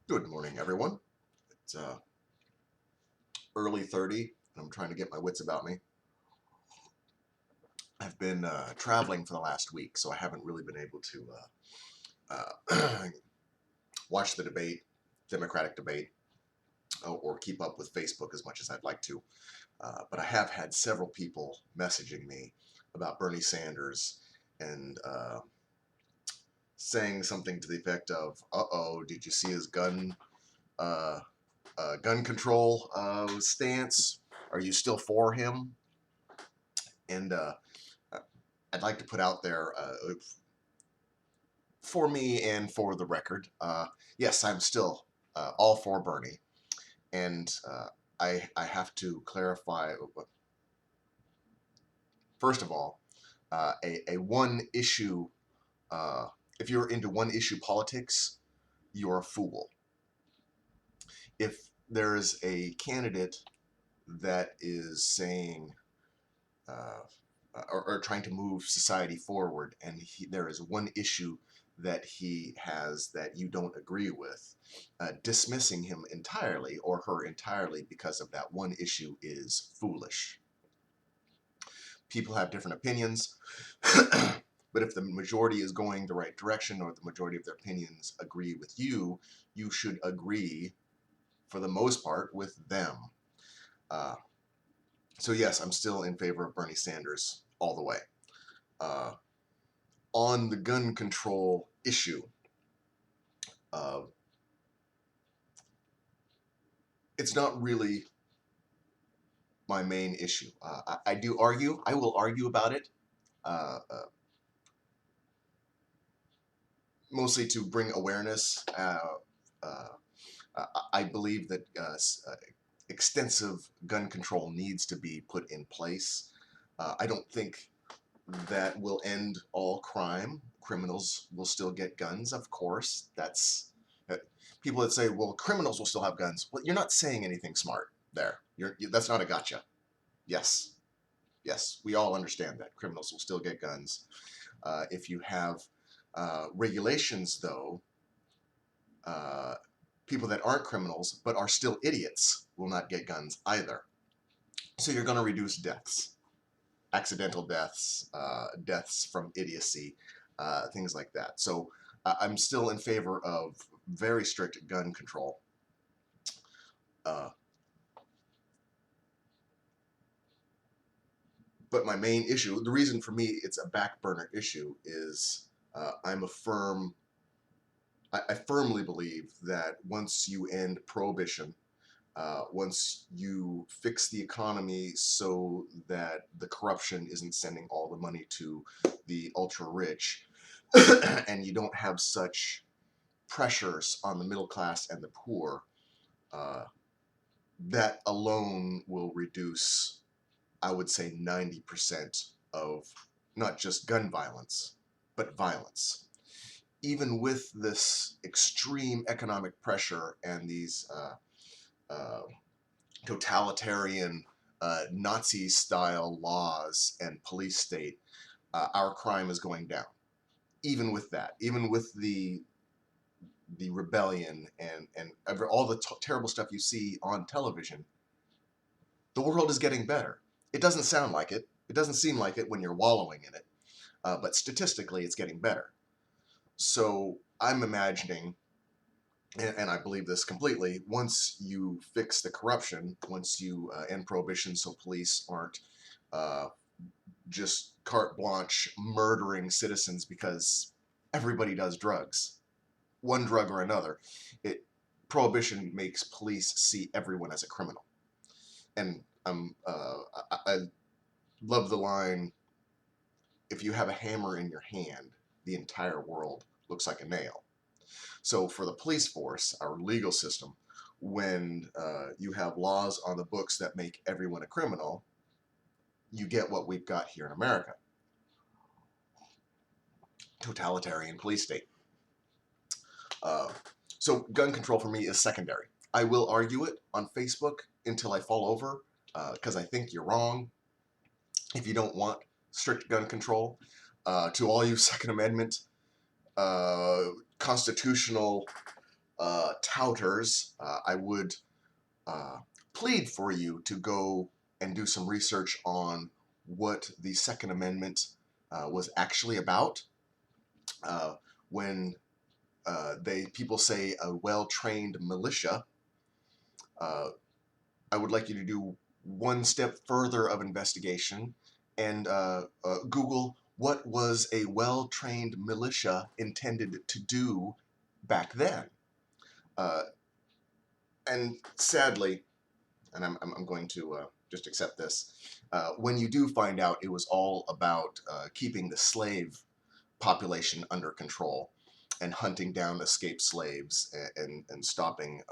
Good morning, everyone. It's early 30, and I'm trying to get my wits about me. I've been traveling for the last week, so I haven't really been able to watch the debate, Democratic debate, or keep up with Facebook as much as I'd like to. But I have had several people messaging me about Bernie Sanders and saying something to the effect of, "Uh-oh, did you see his uh, gun control stance? Are you still for him?" And I'd like to put out there for me and for the record, yes, I'm still all for Bernie. And I have to clarify, first of all, a one issue, uh, if you're into one issue politics, you're a fool. If there's a candidate that is saying, uh, or trying to move society forward, and there is one issue that he has that you don't agree with, dismissing him entirely or her entirely because of that one issue is foolish. People have different opinions, but if the majority is going the right direction or the majority of their opinions agree with you, you should agree for the most part with them. Uh, so yes, I'm still in favor of Bernie Sanders all the way. Uh, on the gun control issue, uh, it's not really my main issue. I do argue. I will argue about it, mostly to bring awareness. Uh, I believe that extensive gun control needs to be put in place. I don't think that will end all crime. Criminals will still get guns, of course. That's people that say, "Well, criminals will still have guns." Well, you're not saying anything smart there. That's not a gotcha. Yes, yes, we all understand that criminals will still get guns. If you have regulations, though, uh, people that aren't criminals but are still idiots will not get guns either. So you're going to reduce deaths, accidental deaths, deaths from idiocy, things like that. So I'm still in favor of very strict gun control. Uh, but my main issue, the reason for me it's a back burner issue, is I'm a firm, I firmly believe that once you end prohibition, once you fix the economy so that the corruption isn't sending all the money to the ultra rich, and you don't have such pressures on the middle class and the poor, uh, that alone will reduce, I would say, 90% of not just gun violence, but violence. Even with this extreme economic pressure and these uh, totalitarian Nazi-style laws and police state, our crime is going down. Even with that, even with the rebellion and all the terrible stuff you see on television, the world is getting better. It doesn't sound like it. It doesn't seem like it when you're wallowing in it. But statistically, it's getting better. So I'm imagining, and I believe this completely, once you fix the corruption, once you end prohibition so police aren't uh, just carte blanche murdering citizens because everybody does drugs, one drug or another, it prohibition makes police see everyone as a criminal. And I love the line, if you have a hammer in your hand, the entire world looks like a nail. So for the police force, our legal system, when you have laws on the books that make everyone a criminal, you get what we've got here in America. Totalitarian police state. Uh, so gun control for me is secondary. I will argue it on Facebook until I fall over because I think you're wrong if you don't want strict gun control. To all you Second Amendment uh, constitutional touters, I would uh, plead for you to go and do some research on what the Second Amendment was actually about. Uh, when people say a well-trained militia, uh, I would like you to do one step further of investigation and Google what was a well-trained militia intended to do back then. Uh, and sadly, and I'm going to just accept this, when you do find out it was all about keeping the slave population under control and hunting down escaped slaves and stopping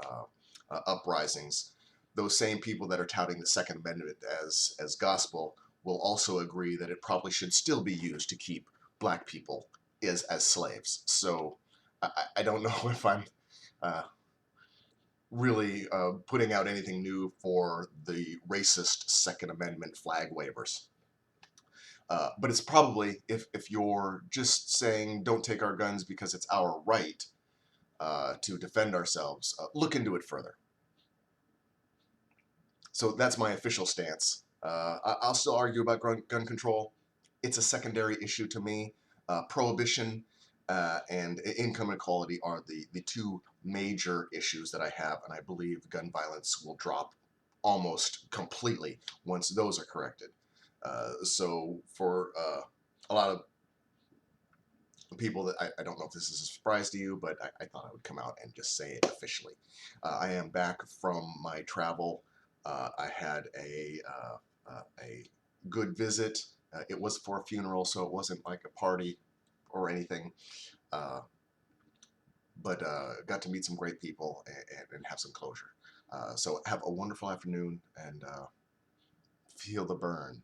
uprisings, those same people that are touting the Second Amendment as gospel will also agree that it probably should still be used to keep black people as slaves. So I don't know if I'm uh, really putting out anything new for the racist Second Amendment flag wavers. But it's probably, if you're just saying don't take our guns because it's our right to defend ourselves, look into it further. So that's my official stance. I'll still argue about gun control. It's a secondary issue to me. Prohibition and income inequality are the two major issues that I have, and I believe gun violence will drop almost completely once those are corrected. So for a lot of people that I don't know if this is a surprise to you, but I thought I would come out and just say it officially. I am back from my travel. I had a good visit. It was for a funeral, so it wasn't like a party or anything. Uh, but got to meet some great people and have some closure. So have a wonderful afternoon and feel the burn.